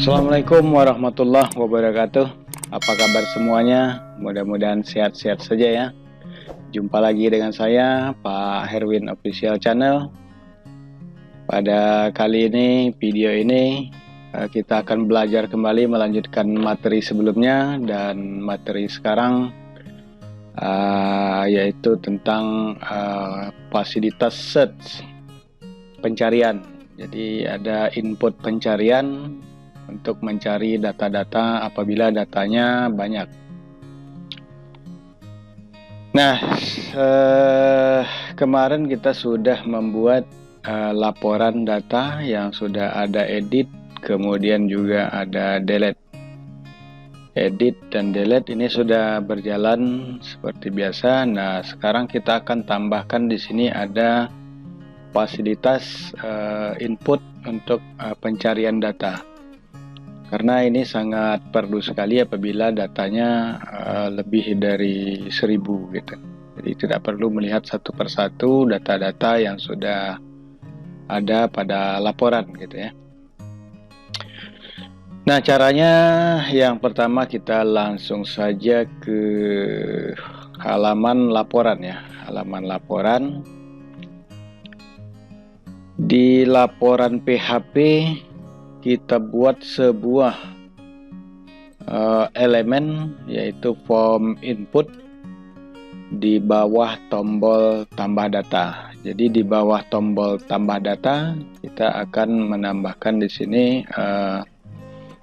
Assalamualaikum warahmatullahi wabarakatuh. Apa kabar semuanya? Mudah-mudahan sehat-sehat saja ya. Jumpa lagi dengan saya, Pak Herwin Official Channel. Pada kali ini, video ini kita akan belajar kembali melanjutkan materi sebelumnya, dan materi sekarang yaitu tentang fasilitas search, pencarian. Jadi ada input pencarian untuk mencari data-data apabila datanya banyak. Nah, kemarin kita sudah membuat laporan data yang sudah ada edit, kemudian juga ada delete. Edit dan delete ini sudah berjalan seperti biasa. Nah, sekarang kita akan tambahkan di sini ada fasilitas input untuk pencarian data. Karena ini sangat perlu sekali apabila datanya lebih dari 1000 gitu. Jadi tidak perlu melihat satu persatu data-data yang sudah ada pada laporan gitu ya. Nah, caranya yang pertama kita langsung saja ke halaman laporan ya. Halaman laporan. Di laporan PHP kita buat sebuah elemen yaitu form input di bawah tombol tambah data. Jadi di bawah tombol tambah data kita akan menambahkan di sini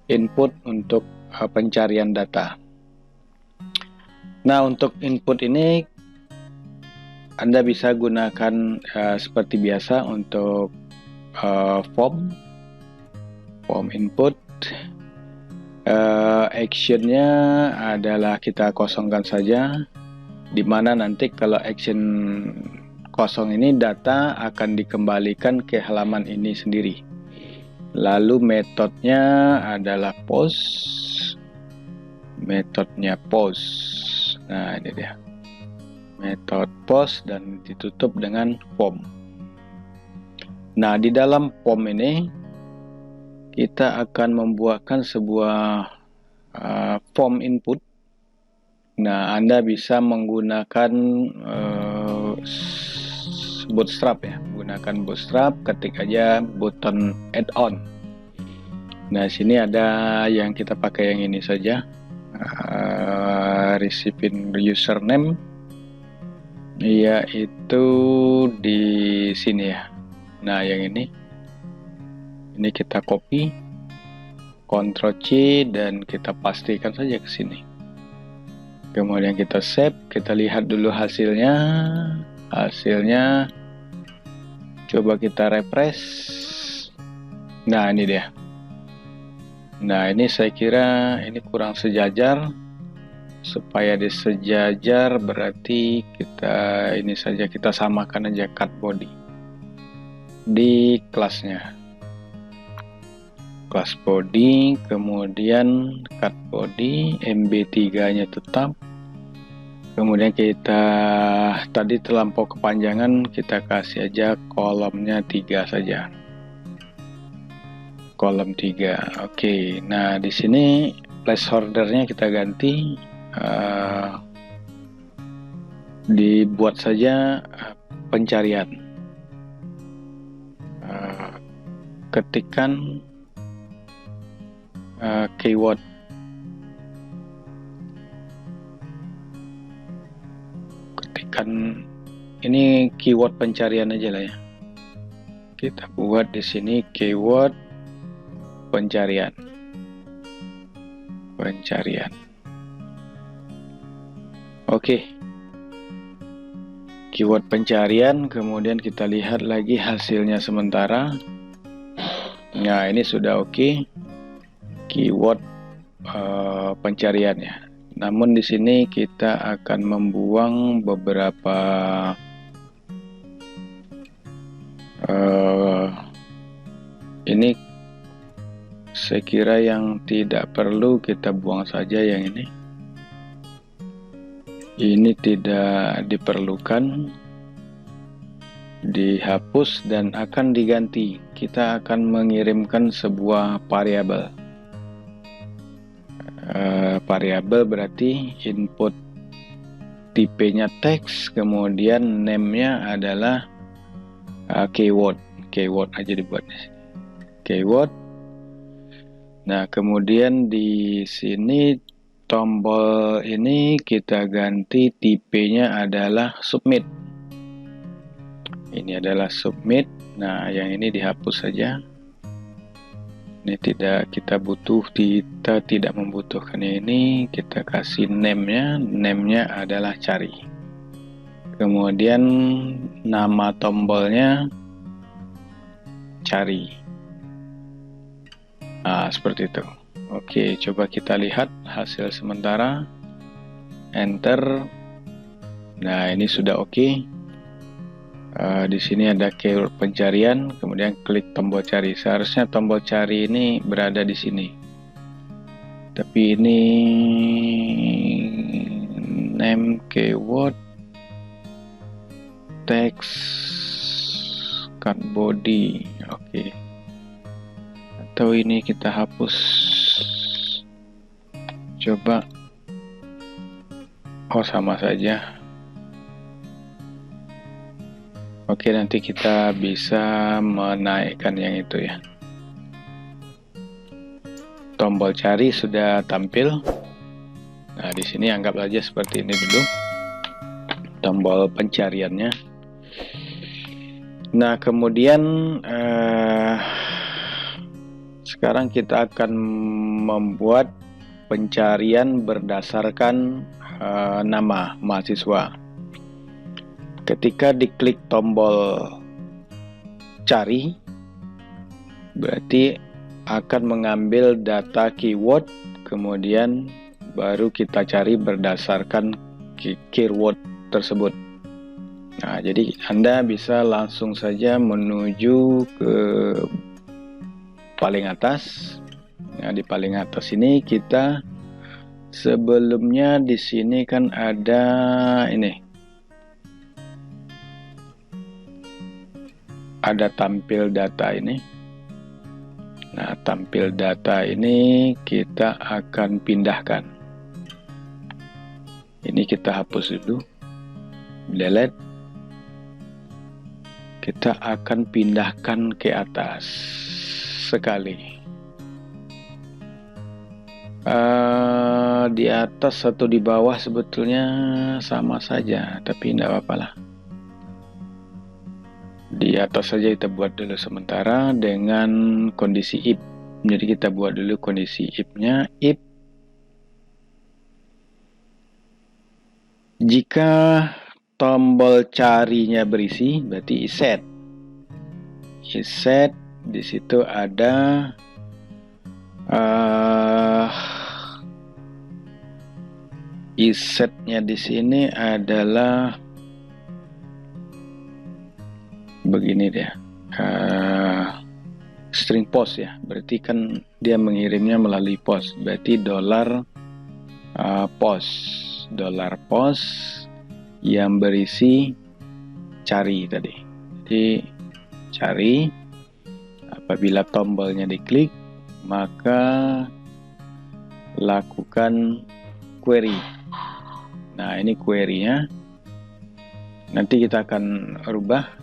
input untuk pencarian data. Nah, untuk input ini Anda bisa gunakan seperti biasa untuk form input. Actionnya adalah kita kosongkan saja, dimana nanti kalau action kosong ini data akan dikembalikan ke halaman ini sendiri. Lalu metodenya adalah post. Metodenya post. Nah, ini dia metode post dan ditutup dengan form. Nah, di dalam form ini kita akan membuatkan sebuah form input. Nah, Anda bisa menggunakan Bootstrap ya. Gunakan Bootstrap, ketik aja button add-on. Nah, sini ada yang kita pakai yang ini saja. Recipient username yaitu di sini ya. Nah, yang ini kita copy, Ctrl C, dan kita pastikan saja ke sini. Kemudian kita save, kita lihat dulu hasilnya. Hasilnya coba kita refresh. Nah, ini dia. Nah, ini saya kira ini kurang sejajar. Supaya disejajar berarti kita ini saja, kita samakan aja cut body di kelasnya. Class body, kemudian cut body, MB3 nya tetap, kemudian kita tadi terlampau kepanjangan, kita kasih aja kolomnya 3 saja, kolom 3. Oke, nah di sini placeholdernya kita ganti, dibuat saja pencarian, ketikkan keyword. Ketikkan ini keyword pencarian aja lah ya. Kita buat di sini keyword pencarian. Oke. Keyword pencarian, kemudian kita lihat lagi hasilnya sementara. Nah, ini sudah oke. Keyword pencarian ya. Namun di sini kita akan membuang beberapa ini saya kira yang tidak perlu kita buang saja. Yang ini tidak diperlukan, dihapus dan akan diganti. Kita akan mengirimkan sebuah variabel. variabel berarti input tipenya teks, kemudian name-nya adalah keyword aja dibuat di sini. Keyword. Nah, kemudian di sini tombol ini kita ganti tipenya adalah submit. Ini adalah submit. Nah, yang ini dihapus saja. Ini tidak kita tidak membutuhkan ini. Kita kasih name-nya adalah cari. Kemudian nama tombolnya cari. Nah, seperti itu. Oke, coba kita lihat hasil sementara. Enter. Nah, ini sudah oke. Di sini ada keyword pencarian, kemudian klik tombol cari. Seharusnya tombol cari ini berada di sini, tapi ini name, keyword, text, card body. Oke. Atau ini kita hapus. Coba. Oh, sama saja. Oke, nanti kita bisa menaikkan yang itu ya. Tombol cari sudah tampil. Nah, di sini anggap saja seperti ini dulu. Tombol pencariannya. Nah, kemudian sekarang kita akan membuat pencarian berdasarkan nama mahasiswa. Ketika diklik tombol cari, berarti akan mengambil data keyword, kemudian baru kita cari berdasarkan keyword tersebut. Nah, jadi Anda bisa langsung saja menuju ke paling atas. Nah, di paling atas ini kita sebelumnya di sini kan ada ini. Ada tampil data ini. Nah, tampil data ini kita akan pindahkan. Ini kita hapus dulu. Delete. Kita akan pindahkan ke atas sekali. Di atas atau di bawah sebetulnya sama saja, tapi tidak apa-apa lah. Di atas saja kita buat dulu sementara dengan kondisi if. Jadi kita buat dulu kondisi if-nya. If jika tombol carinya berisi, berarti iset. Iset di situ ada isetnya di sini adalah begini deh, string post ya, berarti kan dia mengirimnya melalui post, berarti $post yang berisi cari tadi. Jadi cari, apabila tombolnya diklik maka lakukan query. Nah, ini query-nya. Nanti kita akan rubah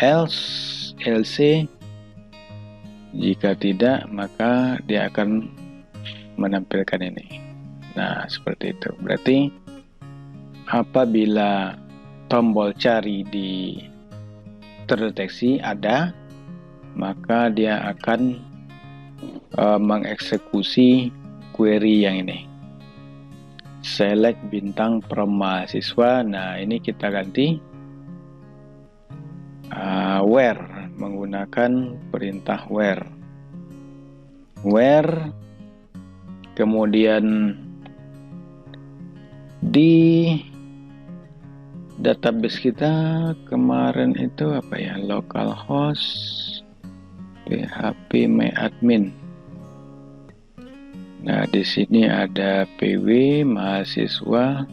else jika tidak maka dia akan menampilkan ini. Nah, seperti itu. Berarti apabila tombol cari terdeteksi ada, maka dia akan mengeksekusi query yang ini. Select bintang from mahasiswa. Nah, ini kita ganti where, menggunakan perintah where, kemudian di database kita kemarin itu apa ya, localhost php myadmin. Nah, di sini ada pw mahasiswa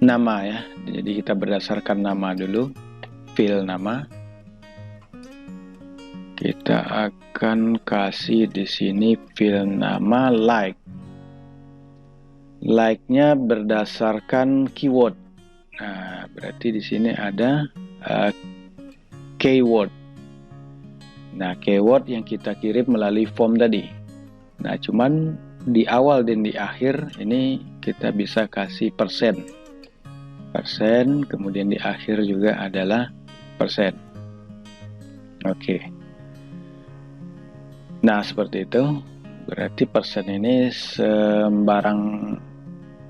nama ya, jadi kita berdasarkan nama dulu, fill nama. kita akan kasih di sini field nama like. Like-nya berdasarkan keyword. Nah, berarti di sini ada keyword. Nah, keyword yang kita kirim melalui form tadi. Nah, cuman di awal dan di akhir ini kita bisa kasih persen, kemudian di akhir juga adalah persen. Oke. Nah, seperti itu. Berarti persen ini sembarang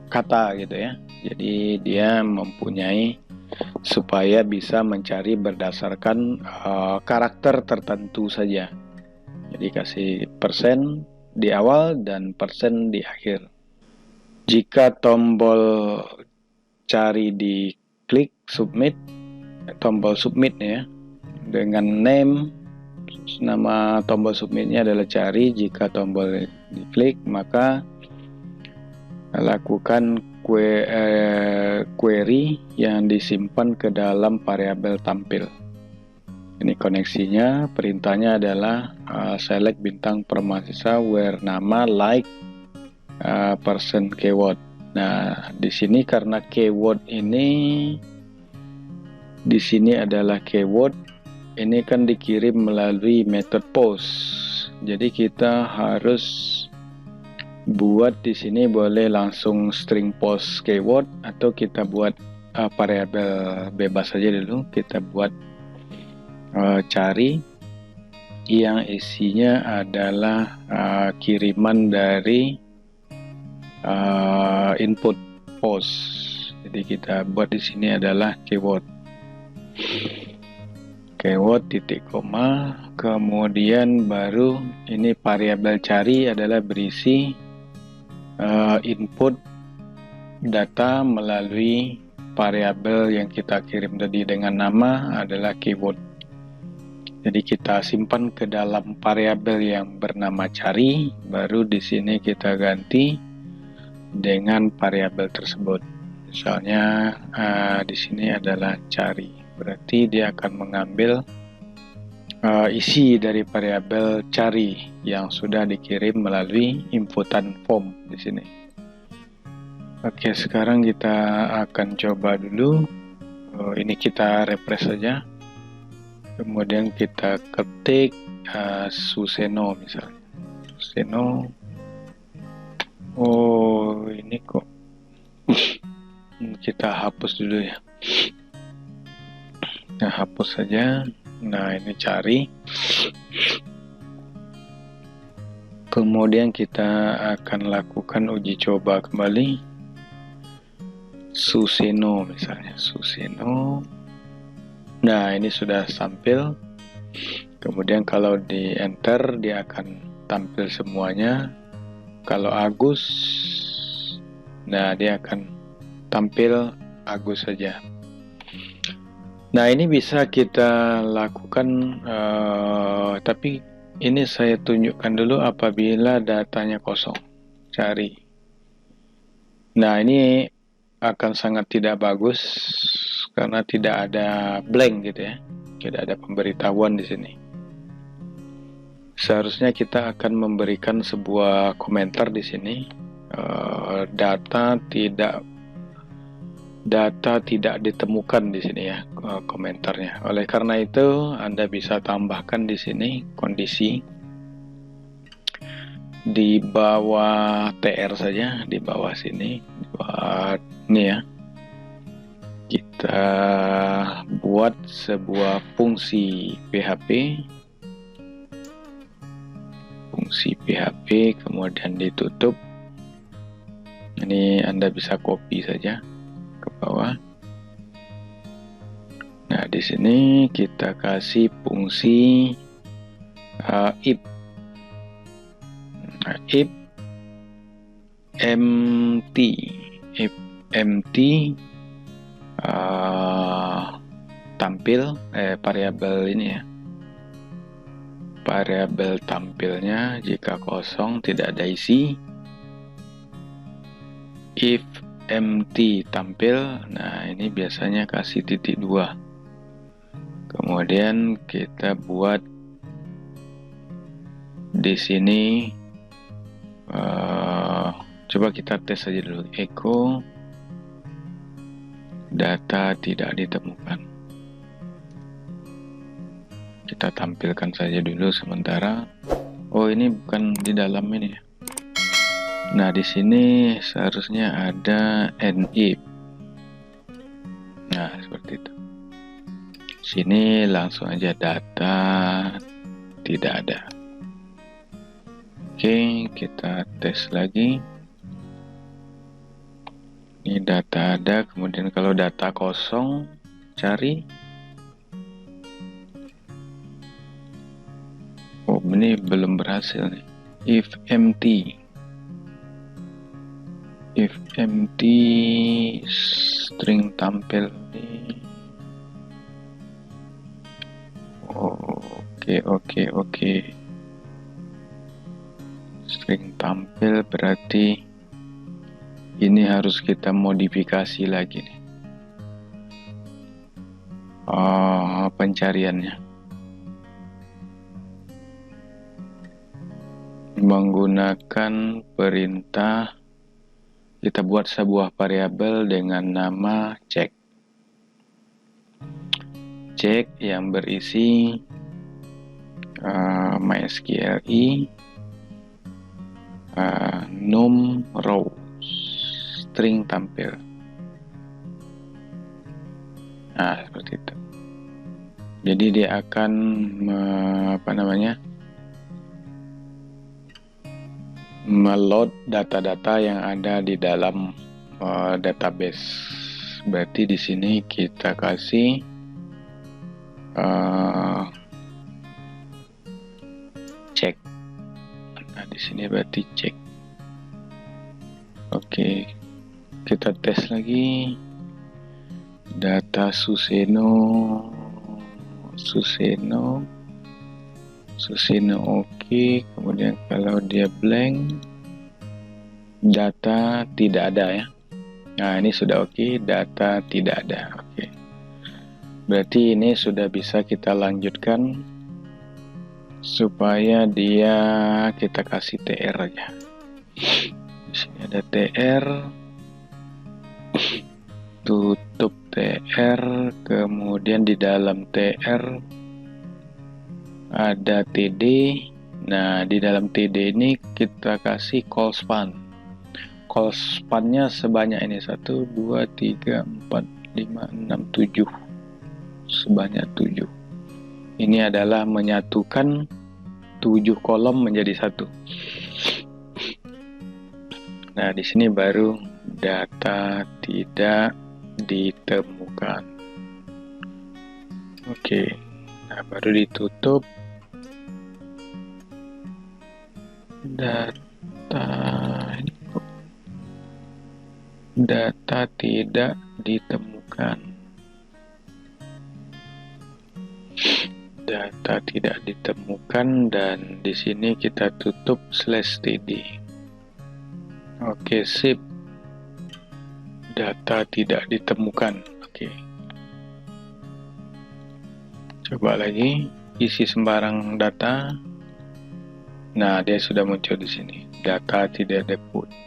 kata gitu ya. Jadi dia mempunyai supaya bisa mencari berdasarkan karakter tertentu saja. Jadi kasih persen di awal dan persen di akhir. Jika tombol cari diklik submit, tombol submit ya, dengan name, nama tombol submitnya adalah cari. Jika tombol diklik maka lakukan query yang disimpan ke dalam variabel tampil. Ini koneksinya, perintahnya adalah select bintang per mahasiswa where nama like person keyword. Nah, di sini karena keyword ini di sini adalah keyword, ini kan dikirim melalui method post. Jadi kita harus buat di sini boleh langsung string post keyword atau kita buat variabel bebas saja dulu. Kita buat cari yang isinya adalah kiriman dari input post. Jadi kita buat di sini adalah keyword titik koma, kemudian baru ini variabel cari adalah berisi input data melalui variabel yang kita kirim tadi dengan nama adalah keyword. Jadi kita simpan ke dalam variabel yang bernama cari, baru di sini kita ganti dengan variabel tersebut. Misalnya di sini adalah cari, berarti dia akan mengambil isi dari variabel cari yang sudah dikirim melalui inputan form di sini. Oke, sekarang kita akan coba dulu. Ini kita refresh saja. Kemudian kita ketik Suseno misalnya. Suseno. Oh, ini kok. Kita hapus dulu ya. Nah, hapus saja. Nah, ini cari. Kemudian kita akan lakukan uji coba kembali. Suseno misalnya, Suseno. Nah, ini sudah tampil. Kemudian kalau di enter dia akan tampil semuanya. Kalau Agus, nah dia akan tampil Agus saja. Nah, ini bisa kita lakukan, tapi ini saya tunjukkan dulu apabila datanya kosong. Cari. Nah, ini akan sangat tidak bagus karena tidak ada blank gitu ya, tidak ada pemberitahuan di sini. Seharusnya kita akan memberikan sebuah komentar di sini, data tidak ditemukan di sini ya, komentarnya. Oleh karena itu Anda bisa tambahkan di sini kondisi di bawah TR saja, di bawah sini, di bawah ini ya. Kita buat sebuah fungsi PHP, kemudian ditutup. Ini Anda bisa copy saja ke bawah. Nah, di sini kita kasih fungsi if empty tampil variabel ini ya, variabel tampilnya jika kosong tidak ada isi. If empty tampil, nah ini biasanya kasih titik 2. Kemudian kita buat Di sini coba kita tes saja dulu. Echo data tidak ditemukan. Kita tampilkan saja dulu sementara. Oh, ini bukan di dalam ini ya. Nah, di sini seharusnya ada and if. Nah, seperti itu. Sini langsung aja data tidak ada. Oke, kita tes lagi. Ini data ada, kemudian kalau data kosong, cari. Oh, ini belum berhasil nih. If empty string tampil nih. Oke. String tampil berarti ini harus kita modifikasi lagi nih. Pencariannya menggunakan perintah, kita buat sebuah variabel dengan nama check yang berisi MySQLi num row string tampil. Nah, seperti itu. Jadi dia akan meload data-data yang ada di dalam database. Berarti di sini kita kasih cek. Nah, di sini berarti cek. Oke, kita tes lagi. Data Suseno oke. Kemudian kalau dia blank, data tidak ada ya. Nah, ini sudah oke, data tidak ada. Oke. Berarti ini sudah bisa kita lanjutkan supaya dia kita kasih TR aja. Di sini ada TR, tutup TR, kemudian di dalam TR ada TD. Nah, di dalam TD ini kita kasih call span. Call span-nya sebanyak ini 1, 2, 3, 4, 5, 6, 7. Sebanyak 7. Ini adalah menyatukan 7 kolom menjadi 1. Nah, di sini baru data tidak ditemukan. Oke. Nah, baru ditutup. Data tidak ditemukan. Data tidak ditemukan, dan di sini kita tutup /td. Oke, sip. Data tidak ditemukan. Oke. Coba lagi, isi sembarang data. Nah, dia sudah muncul di sini. Data tidak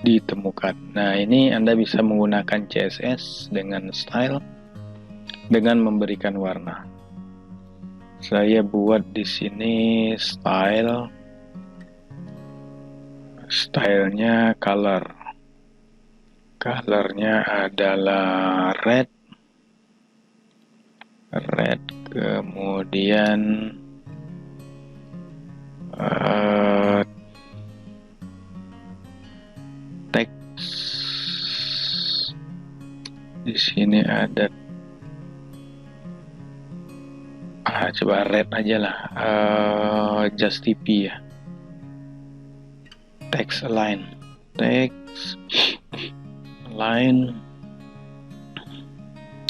ditemukan. Nah, ini Anda bisa menggunakan CSS dengan style dengan memberikan warna. Saya buat di sini stylenya color. Colornya adalah red, kemudian teks. Di sini ada coba red aja lah, just TP ya. Text align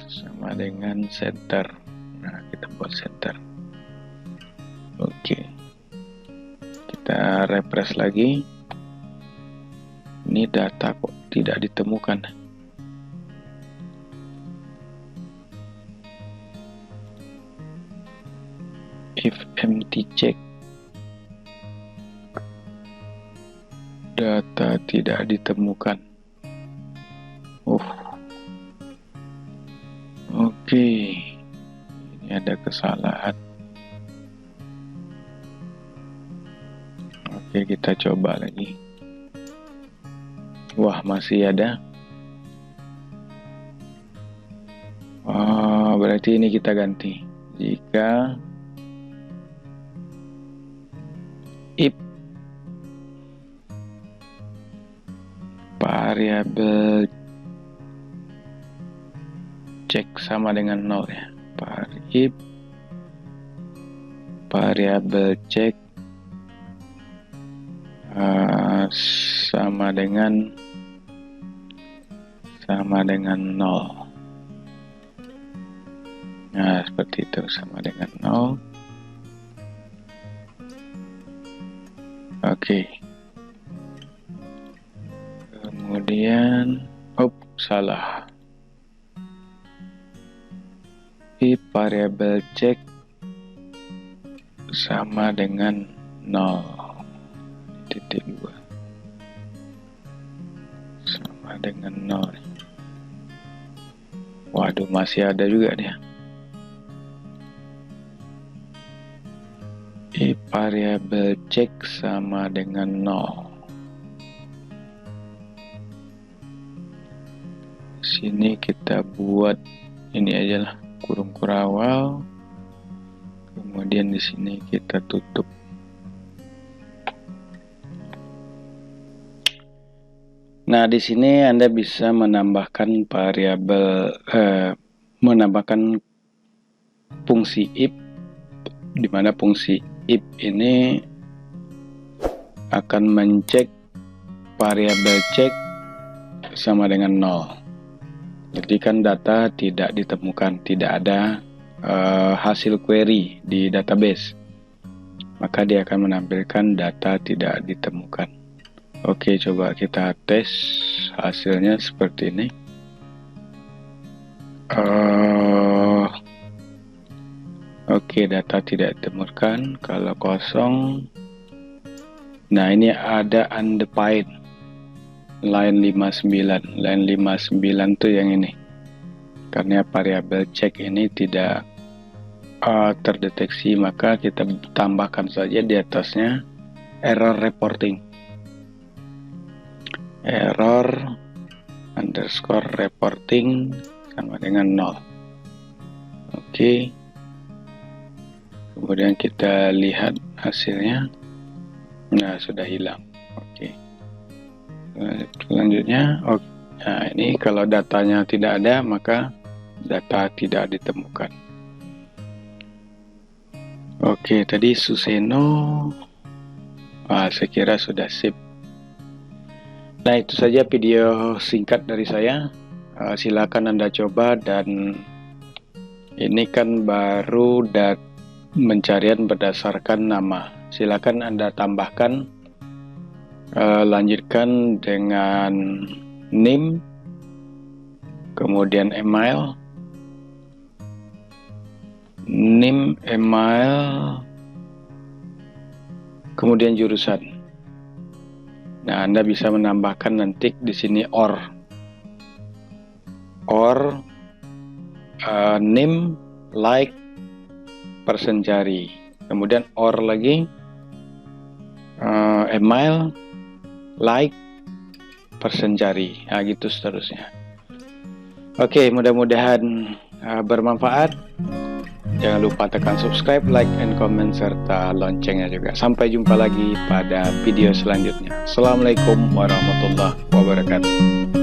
sama dengan center. Nah, kita buat center. Oke. Kita refresh lagi. Ini data kok tidak ditemukan. If empty check. data tidak ditemukan. Oke, ini ada kesalahan. Oke, kita coba lagi. Wah, masih ada. Oh, berarti ini kita ganti. Jika if variabel cek sama dengan 0 ya. If variabel cek sama dengan 0. Nah, seperti itu, sama dengan 0. Oke. Kemudian, salah. If variabel cek sama dengan 0. Titik 2. Sama dengan 0. Waduh, masih ada juga dia. If variabel cek sama dengan 0. Sini kita buat ini aja lah, kurung kurawal. Kemudian di sini kita tutup. Nah, di sini Anda bisa menambahkan variabel, menambahkan fungsi if, di mana fungsi if ini akan mencek variabel cek sama dengan 0. Jadi kan data tidak ditemukan, tidak ada hasil query di database, maka dia akan menampilkan data tidak ditemukan. Oke, coba kita tes hasilnya seperti ini. Oke, data tidak ditemukan. Kalau kosong, nah ini ada undefined line 59. Line 59 tuh yang ini, karena variabel cek ini tidak terdeteksi, maka kita tambahkan saja di atasnya error reporting. Error underscore reporting sama dengan 0. Oke. Kemudian kita lihat hasilnya. Nah, sudah hilang. Oke. Selanjutnya, nah ini kalau datanya tidak ada, maka data tidak ditemukan. Oke, tadi Suseno, saya kira sudah sip. Nah, itu saja video singkat dari saya. Silakan Anda coba, dan ini kan baru pencarian berdasarkan nama. Silakan Anda tambahkan, lanjutkan dengan name, kemudian email, kemudian jurusan. Nah, Anda bisa menambahkan nanti di sini or name, like, person cari, kemudian or lagi email, like, person cari, nah gitu seterusnya. Oke, mudah-mudahan bermanfaat. Jangan lupa tekan subscribe, like, and comment, serta loncengnya juga. Sampai jumpa lagi pada video selanjutnya. Assalamualaikum warahmatullahi wabarakatuh.